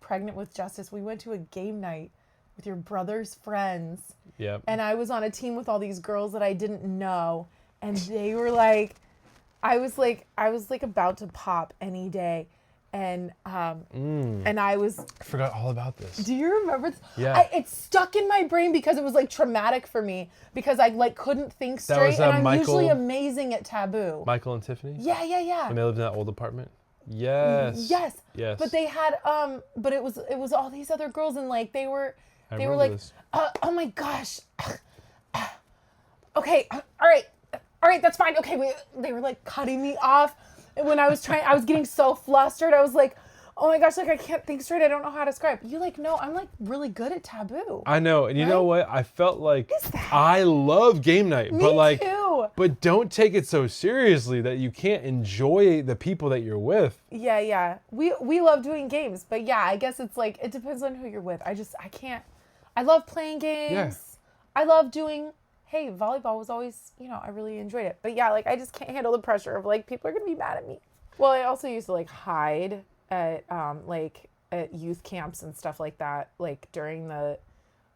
pregnant with Justice, we went to a game night with your brother's friends.
Yep.
And I was on a team with all these girls that I didn't know. And they were like, I was like about to pop any day. And and I was.
I forgot all about this.
Do you remember?
Yeah.
It's stuck in my brain because it was like traumatic for me because I like couldn't think straight.
That was,
and I'm
Michael-
usually amazing at taboo.
Michael and Tiffany?
Yeah.
When they lived in that old apartment? Yes.
Yes.
Yes.
But they had but it was all these other girls and like they were
remember
like
this.
Oh my gosh. Okay, all right, that's fine. Okay, they were like cutting me off. And when I was getting so flustered. I was like, oh my gosh, like I can't think straight. I don't know how to describe. You like, no, I'm like really good at taboo.
I know. And you know what? I felt like
What is that?
I love game night.
Me
but like
too.
But don't take it so seriously that you can't enjoy the people that you're with.
Yeah. We love doing games, but yeah, I guess it's like it depends on who you're with. I can't. I love playing games.
Yeah.
I love doing. Hey, volleyball was always, I really enjoyed it. But yeah, like I just can't handle the pressure of like people are gonna be mad at me. Well, I also used to like hide at at youth camps and stuff like that. Like during the,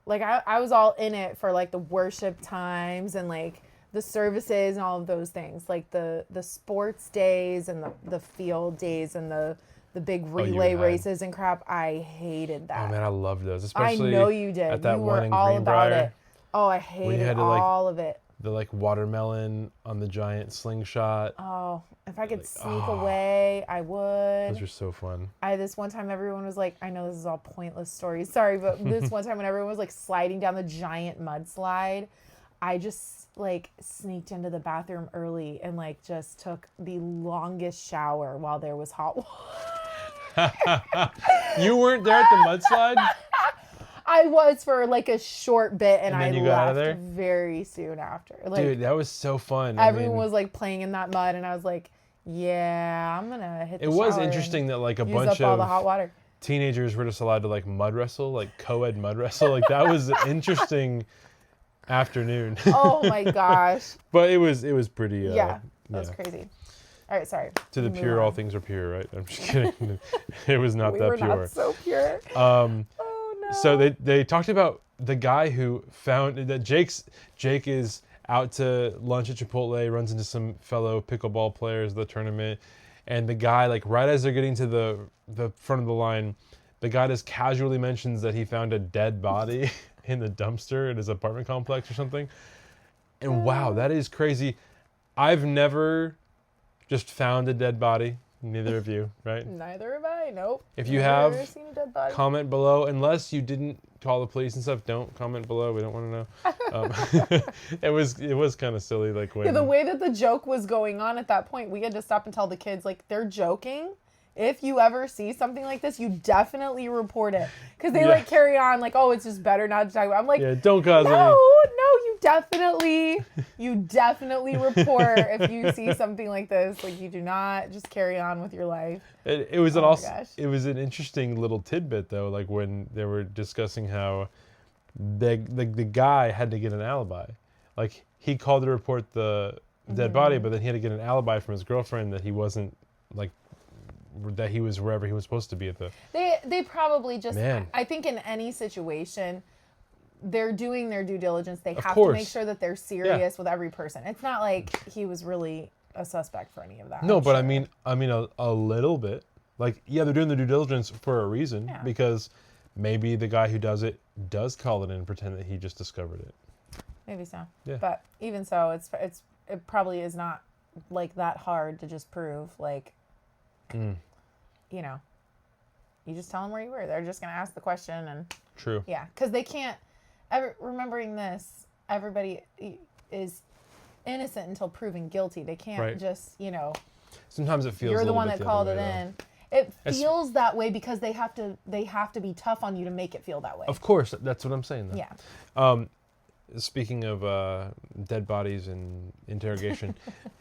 like I was all in it for like the worship times and like the services and all of those things, like the sports days and the field days and the big relay races and crap. I hated that.
Oh man, I loved those. Especially
I know you did.
At that
you
one
were
in
all about
Greenbrier.
it. Oh, I hated
had to, like,
all of it.
The like watermelon on the giant slingshot.
Oh, if I could sneak away, I would.
Those were so fun.
This one time everyone was like, I know this is all pointless stories, sorry, but this one time when everyone was like sliding down the giant mudslide, I just like sneaked into the bathroom early and like just took the longest shower while there was hot water.
You weren't there at the mudslide?
I was for like a short bit and
then
I
you got out of
left
there?
very soon after. Like,
Dude, that was so fun.
everyone was like playing in that mud and I was like, yeah, I'm gonna hit the
It was
shower
interesting
and
that like a
use
bunch
up all the
of
hot water.
teenagers were just allowed to like mud wrestle, like co-ed mud wrestle. Like that was an interesting afternoon.
Oh my gosh.
But it was pretty.
Yeah, that was crazy. All right, sorry.
To the
Move
pure, all
on.
things are pure, right? I'm just kidding. It was not
We
that
were
pure.
not so pure.
Um,
Oh no.
So they talked about the guy who found that Jake is out to lunch at Chipotle, runs into some fellow pickleball players at the tournament, and the guy, like right as they're getting to the front of the line, the guy just casually mentions that he found a dead body in the dumpster at his apartment complex or something. And wow, that is crazy. I've never just found a dead body. Neither of you, right?
Neither have I. Nope.
If you
Never
have,
seen a dead body.
comment below. Unless you didn't call the police and stuff, don't comment below. We don't want to know. It was kind of silly, like when.
Yeah, the way that the joke was going on at that point, we had to stop and tell the kids, like, they're joking. If you ever see something like this, you definitely report it. Because they, like, carry on, like, oh, it's just better not to talk about it. I'm like,
Yeah, don't cause any.
no, you definitely report if you see something like this. Like, you do not just carry on with your life.
It was
Oh
an
my
also.
gosh.
It was an interesting little tidbit though, like when they were discussing how the guy had to get an alibi. Like he called to report the dead body, but then he had to get an alibi from his girlfriend that he wasn't like that he was wherever he was supposed to be at the.
They probably just.
Man.
I think in any situation, they're doing their due diligence. They have to
course.
make sure that they're serious with every person. It's not like he was really a suspect for any of that.
No,
I'm
but
sure.
I mean a little bit. Like yeah, they're doing the due diligence for a reason because maybe the guy who does it does call it in and pretend that he just discovered it.
Maybe so.
Yeah.
But even so, it probably is not like that hard to just prove. Like, you know, you just tell them where you were. They're just gonna ask the question and.
True.
Yeah, because they can't. Remembering this, everybody is innocent until proven guilty. They can't just,
Sometimes it feels.
you're
a
the
little
one
bit
that
the
called
other
it
way,
in. It feels that way because they have to be tough on you to make it feel that way.
Of course, that's what I'm saying. Though.
Yeah.
Speaking of dead bodies and interrogation,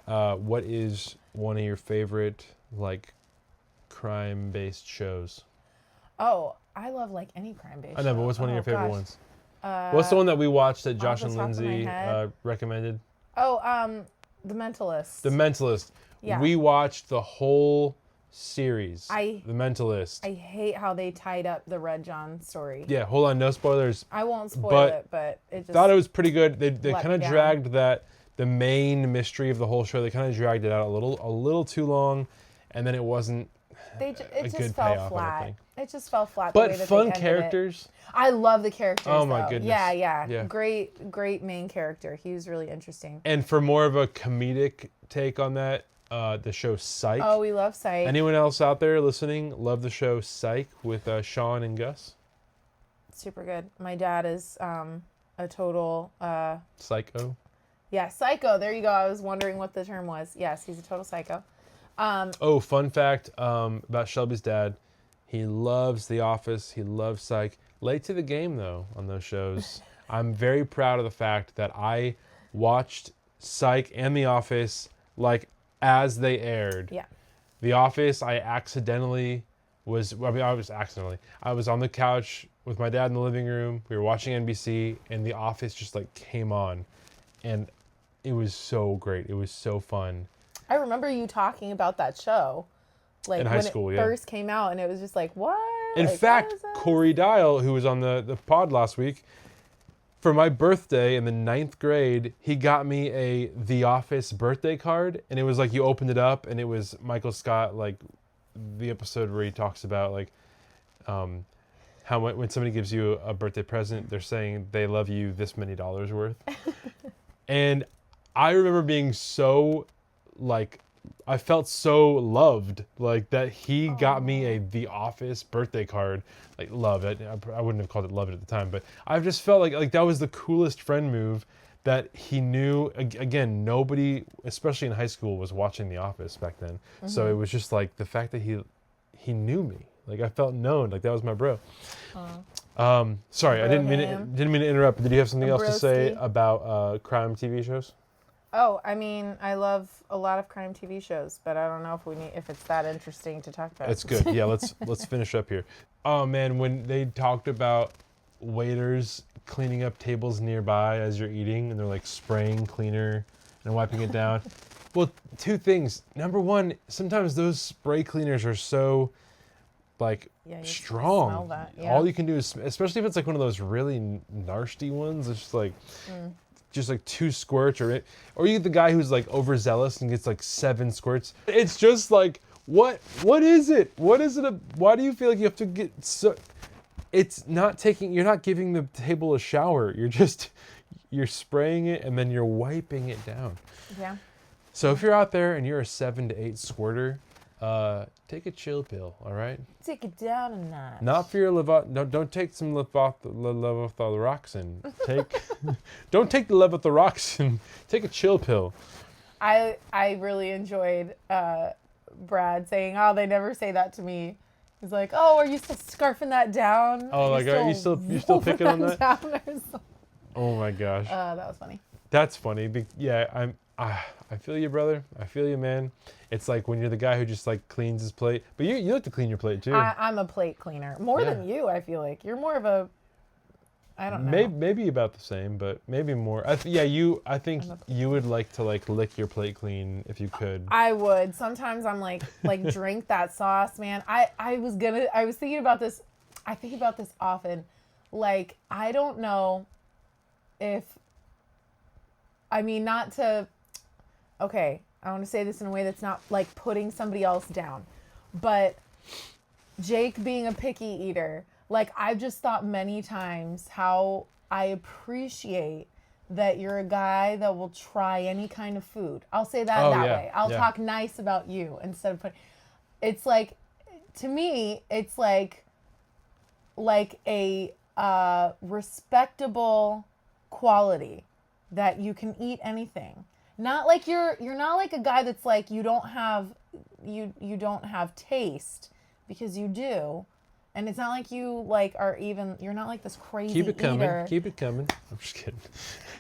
what is one of your favorite like crime-based shows?
Oh, I love like any crime based.
I know, but what's one of your favorite ones? What's the one that we watched that Josh
the
and
top of my
Lindsay
head.
recommended?
Oh, The Mentalist.
The Mentalist.
Yeah.
We watched the whole series.
The
Mentalist.
I hate how they tied up the Red John story.
Yeah, hold on, no spoilers.
I won't spoil
But
it, but it just
Thought it was pretty good. They
let
kind
me
of
down.
dragged the main mystery of the whole show. They kind of dragged it out a little too long, and then it wasn't
it
a
just
good
fell
payoff, I don't
flat.
think.
It just fell flat.
But
the way that
fun
they ended
characters.
It. I love the characters.
Oh my
though.
goodness.
Yeah.
Yeah.
Great main character. He was really interesting.
And for more of a comedic take on that, the show Psych.
Oh, we love Psych.
Anyone else out there listening love the show Psych with Sean and Gus?
Super good. My dad is a total
Psycho.
yeah, psycho. There you go. I was wondering what the term was. Yes, he's a total psycho.
Oh, fun fact about Shelby's dad. He loves The Office. He loves Psych. Late to the game, though, on those shows. I'm very proud of the fact that I watched Psych and The Office like as they aired.
Yeah.
The Office, I was on the couch with my dad in the living room. We were watching NBC, and The Office just like came on. And it was so great. It was so fun.
I remember you talking about that show. Like
In high
when
school,
it
yeah.
first came out, and it was just like, what?
In
Like,
fact,
what is this?
Corey Dial, who was on the pod last week, for my birthday in the 9th grade, he got me a The Office birthday card, and it was like you opened it up, and it was Michael Scott, like the episode where he talks about like how when somebody gives you a birthday present, they're saying they love you this many dollars worth. And I remember being so like, I felt so loved, like that he got me a The Office birthday card. Like, love it. I wouldn't have called it love it at the time, but I just felt like that was the coolest friend move, that he knew. Again, nobody, especially in high school, was watching The Office back then. So it was just like the fact that he knew me. Like, I felt known. Like, that was my bro. Sorry, I didn't mean to interrupt. Did you have something else to say
Broski.
about crime TV shows?
Oh, I mean, I love a lot of crime TV shows, but I don't know if it's that interesting to talk about.
It's good. Yeah, let's finish up here. Oh man, when they talked about waiters cleaning up tables nearby as you're eating, and they're like spraying cleaner and wiping it down. Well, two things. Number one, sometimes those spray cleaners are so like
Yeah, you can
strong.
smell that, yeah.
All you can do is, especially if it's like one of those really nasty ones, it's just like just like 2 squirts, or you get the guy who's like overzealous and gets like 7 squirts. It's just like, what is it? What is it? Why do you feel like you have to get so? It's not taking. You're not giving the table a shower. You're spraying it and then you're wiping it down.
Yeah.
So if you're out there and you're a 7 to 8 squirter, take a chill pill. All right.
Take it down a notch.
Not for your don't take some levothyroxine. Don't take the levothyroxine. Take a chill pill.
I really enjoyed Brad saying, "Oh, they never say that to me." He's like, "Oh, are you still scarfing that down?
Oh my God, you still picking on that?
Down or something?"
Oh my gosh.
That was funny.
That's funny. Yeah, I feel you, brother. I feel you, man. It's like when you're the guy who just like cleans his plate, but you like to clean your plate too.
I'm a plate cleaner more
Yeah.
than you. I feel like you're more of a. I don't know.
Maybe about the same, but maybe more. I think you would like to like lick your plate clean if you could.
I would. Sometimes I'm like drink that sauce, man. I was thinking about this. I think about this often. Like, I don't know if, I mean, not to, okay, I want to say this in a way that's not like putting somebody else down, but Jake being a picky eater, like, I've just thought many times how I appreciate that you're a guy that will try any kind of food. I'll say that way. I'll talk nice about you instead of putting, it's like, to me, it's like a respectable quality that you can eat anything. Not like you're not like a guy that's like you don't have taste, because you do. And it's not like you like are even, you're not like this crazy
Keep it coming.
eater.
Keep it coming. I'm just kidding.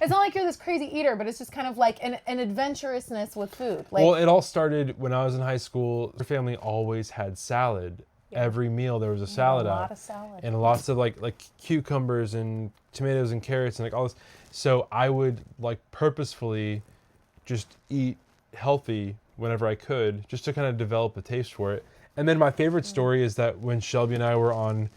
It's not like you're this crazy eater, but it's just kind of like an adventurousness with food. Like,
Well, it all started when I was in high school. Our family always had salad every meal there was a salad
a
out.
lot of salad.
And lots of like cucumbers and tomatoes and carrots and like all this. So I would like purposefully just eat healthy whenever I could, just to kind of develop a taste for it. And then my favorite story is that when Shelby and I were on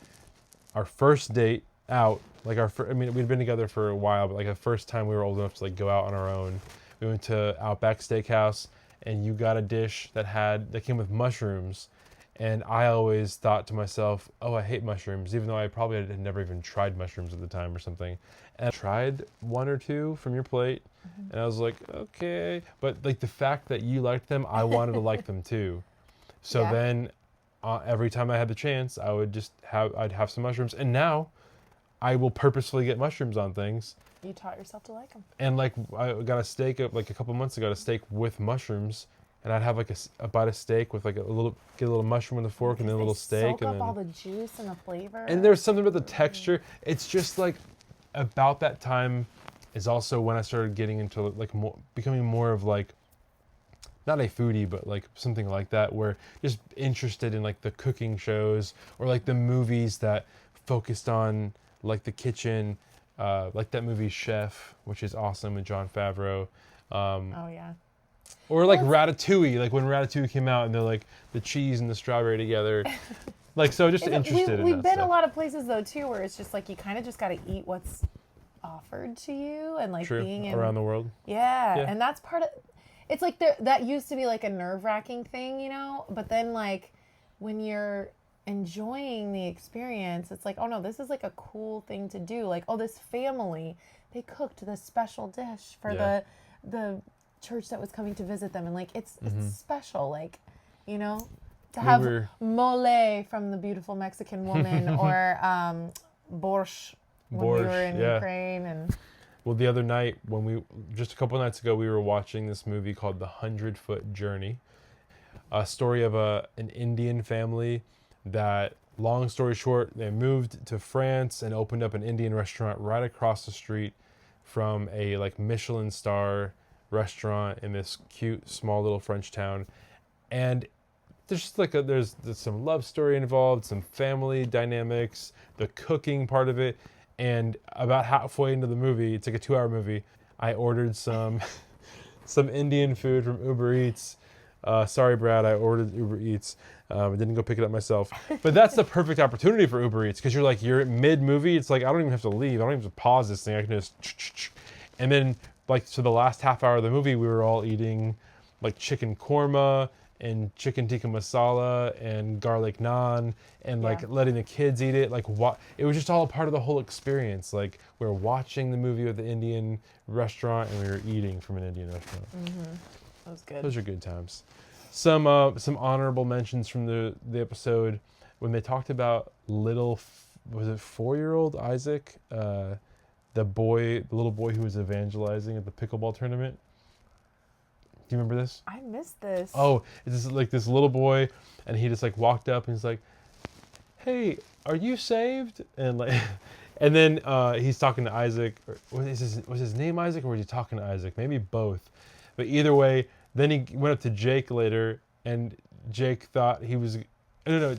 our first date out, like I mean, we'd been together for a while, but like the first time we were old enough to like go out on our own, we went to Outback Steakhouse, and you got a dish that came with mushrooms. And I always thought to myself, oh, I hate mushrooms, even though I probably had never even tried mushrooms at the time or something. And I tried one or two from your plate, and I was like, okay. But like the fact that you liked them, I wanted to like them too. So
Yeah.
then every time I had the chance, I'd have some mushrooms. And now I will purposefully get mushrooms on things.
You taught yourself to like them.
And like I got a steak like a couple months ago, a steak with mushrooms. And I'd have like a bite of steak with like get a little mushroom with a fork and then a little steak.
Soak up all the juice and the flavor.
And there's something about the texture. It's just like about that time is also when I started getting into like becoming more of like, not a foodie, but like something like that, where just interested in like the cooking shows or like the movies that focused on like the kitchen, like that movie Chef, which is awesome with Jon Favreau.
Oh yeah.
Or like Ratatouille, like when Ratatouille came out and they're like the cheese and the strawberry together. Like, so just interested in
We've
that
been
stuff.
a lot of places though too, where it's just like you kind of just got to eat what's offered to you, and like
True,
being in
around the world.
Yeah,
Yeah.
and that's part of. It's like that used to be like a nerve-wracking thing, you know. But then like when you're enjoying the experience, it's like, oh no, this is like a cool thing to do. Like, oh, this family, they cooked this special dish for
Yeah.
the church that was coming to visit them, and like it's special, like, you know, to
We
have
were-
mole from the beautiful Mexican woman or borscht when we were in
yeah.
Ukraine. And
Well, the other night just a couple nights ago, we were watching this movie called The 100-Foot Journey, a story of an Indian family that, long story short, they moved to France and opened up an Indian restaurant right across the street from a like Michelin star restaurant in this cute small little French town. And there's just like there's some love story involved, some family dynamics, the cooking part of it. And about halfway into the movie, it's like a 2-hour movie, I ordered some Indian food from Uber Eats. Sorry, Brad, I ordered Uber Eats. I didn't go pick it up myself. But that's the perfect opportunity for Uber Eats, because you're mid-movie. It's like, I don't even have to leave. I don't even have to pause this thing. I can just... And then, like, so the last half hour of the movie, we were all eating, like, chicken korma and chicken tikka masala and garlic naan and like
Yeah.
letting the kids eat it. Like, it was just all a part of the whole experience. Like, we were watching the movie at the Indian restaurant and we were eating from an Indian restaurant.
that was good.
Those are good times. Some honorable mentions from the episode when they talked about was it 4-year-old Isaac, the little boy who was evangelizing at the pickleball tournament. Do you remember this?
I missed this.
Oh, it's just like this little boy, and he just like walked up and he's like, "Hey, are you saved?" And like, and then he's talking to Isaac. Was his name Isaac, or was he talking to Isaac? Maybe both. But either way, then he went up to Jake later, and Jake thought he was. No.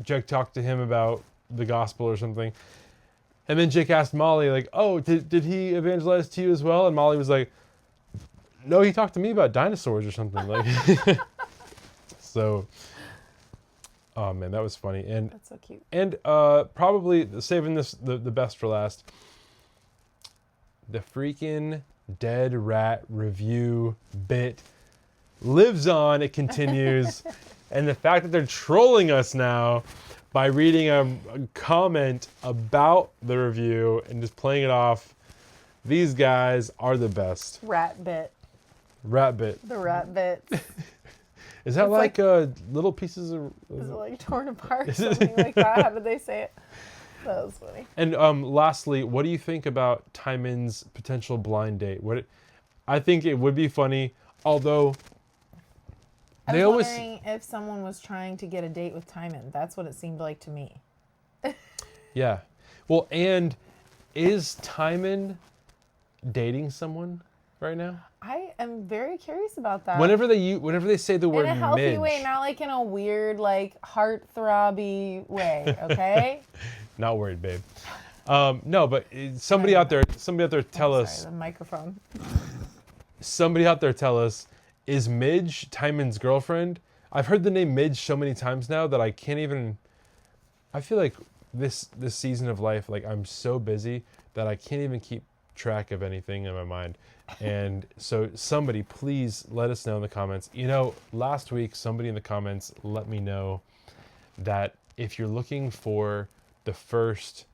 Jake talked to him about the gospel or something, and then Jake asked Molly like, "Oh, did he evangelize to you as well?" And Molly was like, "No, he talked to me about dinosaurs or something." Like, so, oh man, that was funny. And
That's so cute.
and probably saving the best for last. The freaking dead rat review bit lives on. It continues, and the fact that they're trolling us now by reading a comment about the review and just playing it off. These guys are the best.
Rat bit.
Rat bit.
The rat bit.
Is that
It's
like little pieces of...
Is it like torn apart?
Is it-
Something like that? How did they say it? That was funny.
And lastly, what do you think about Timon's potential blind date? I think it would be funny, although
I
they
was
always...
wondering if someone was trying to get a date with Timon. That's what it seemed like to me.
Yeah. Well, and is Timon dating someone right now?
I am very curious about that.
Whenever they say the word
in a healthy
midge,
way, not like in a weird, like heart-throbby way. Okay.
not worried, babe. No, but somebody out there tell us.
Sorry, the microphone.
Somebody out there tell us, is Midge Timon's girlfriend? I've heard the name Midge so many times now that I can't even. I feel like this season of life, like I'm so busy that I can't even keep track of anything in my mind. And so somebody please let us know in the comments. Last week somebody in the comments let me know that if you're looking for the first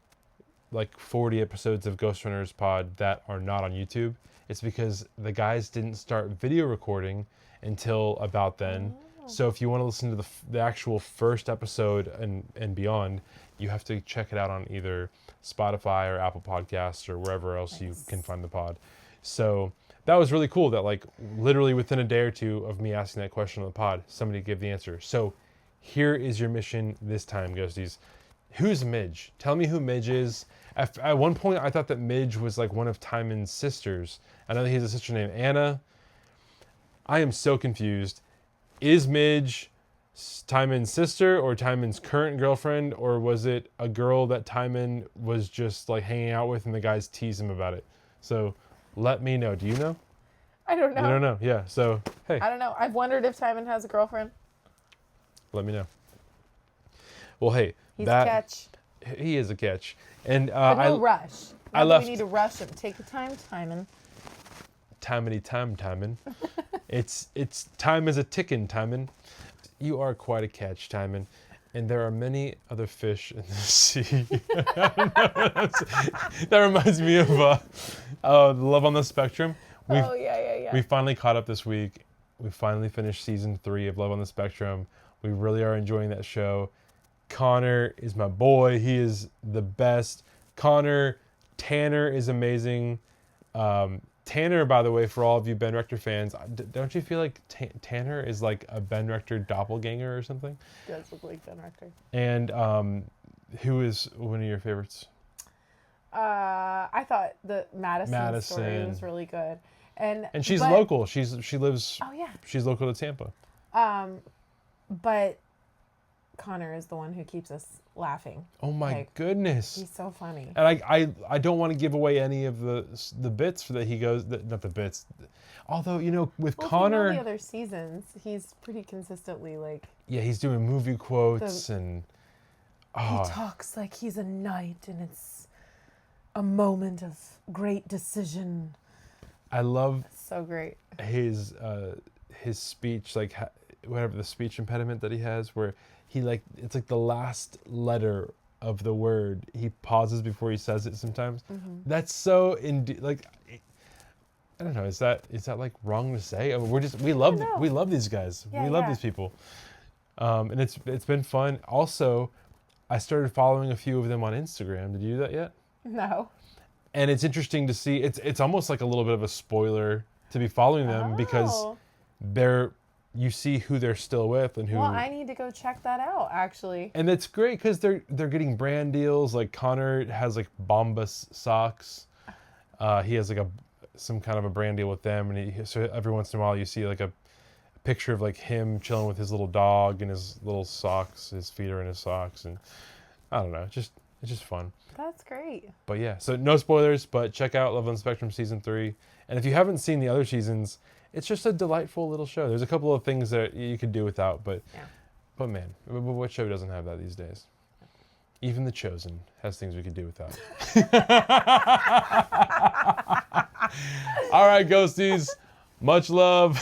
like 40 episodes of Ghost Runners Pod that are not on YouTube, it's because the guys didn't start video recording until about then. So if you want to listen to the actual first episode and beyond, you have to check it out on either Spotify or Apple Podcasts or wherever else you can find the pod. So that was really cool that like literally within a day or two of me asking that question on the pod, somebody gave the answer. So here is your mission this time, Ghosties. Who's Midge? Tell me who Midge is. At one point, I thought that Midge was like one of Timon's sisters. I know that he has a sister named Anna. I am so confused. Is Midge Timon's sister or Timon's current girlfriend, or was it a girl that Timon was just like hanging out with and the guys tease him about it? So let me know. Do you know?
I don't know.
You don't know? Yeah. So, hey.
I don't know. I've wondered if Timon has a girlfriend.
Let me know. Well, hey.
He's a catch.
He is a catch. And
but no rush.
I left.
We need to rush him. Take your time, Timon.
Timon. It's time is a ticking, Timon. You are quite a catch, Timon. And there are many other fish in the sea. That reminds me of Love on the Spectrum.
Yeah.
We finally caught up this week. We finally finished season 3 of Love on the Spectrum. We really are enjoying that show. Connor is my boy. He is the best. Tanner is amazing. Tanner, by the way, for all of you Ben Rector fans, don't you feel like Tanner is like a Ben Rector doppelganger or something?
Does look like Ben Rector.
And who is one of your favorites?
I thought the Madison story was really good, and
she's local. She lives.
Oh yeah.
She's local to Tampa.
But Connor is the one who keeps us laughing.
Oh my goodness.
He's so funny.
And I don't want to give away any of the bits that he goes, not the bits. Although, with Connor.
The other seasons, he's pretty consistently like.
Yeah, he's doing movie quotes and.
He talks like he's a knight and it's a moment of great decision.
I love.
It's so great.
His speech, like whatever the speech impediment that he has, where he it's like the last letter of the word. He pauses before he says it sometimes. Mm-hmm. That's so I don't know. Is that like wrong to say? I mean, we love these guys.
Yeah,
we love these people. And it's been fun. Also, I started following a few of them on Instagram. Did you do that yet?
No.
And it's interesting to see. It's almost like a little bit of a spoiler to be following them because you see who they're still with and who.
Well, I need to go check that out actually.
And it's great because they're getting brand deals. Like Connor has like Bombas socks. He has like some kind of a brand deal with them, and so every once in a while you see like a picture of like him chilling with his little dog and his little socks. His feet are in his socks, and I don't know. It's just fun.
That's great.
But yeah, so no spoilers, but check out Love on the Spectrum season 3. And if you haven't seen the other seasons, it's just a delightful little show. There's a couple of things that you could do without, but man, what show doesn't have that these days? Even The Chosen has things we could do without. All right, ghosties, much love.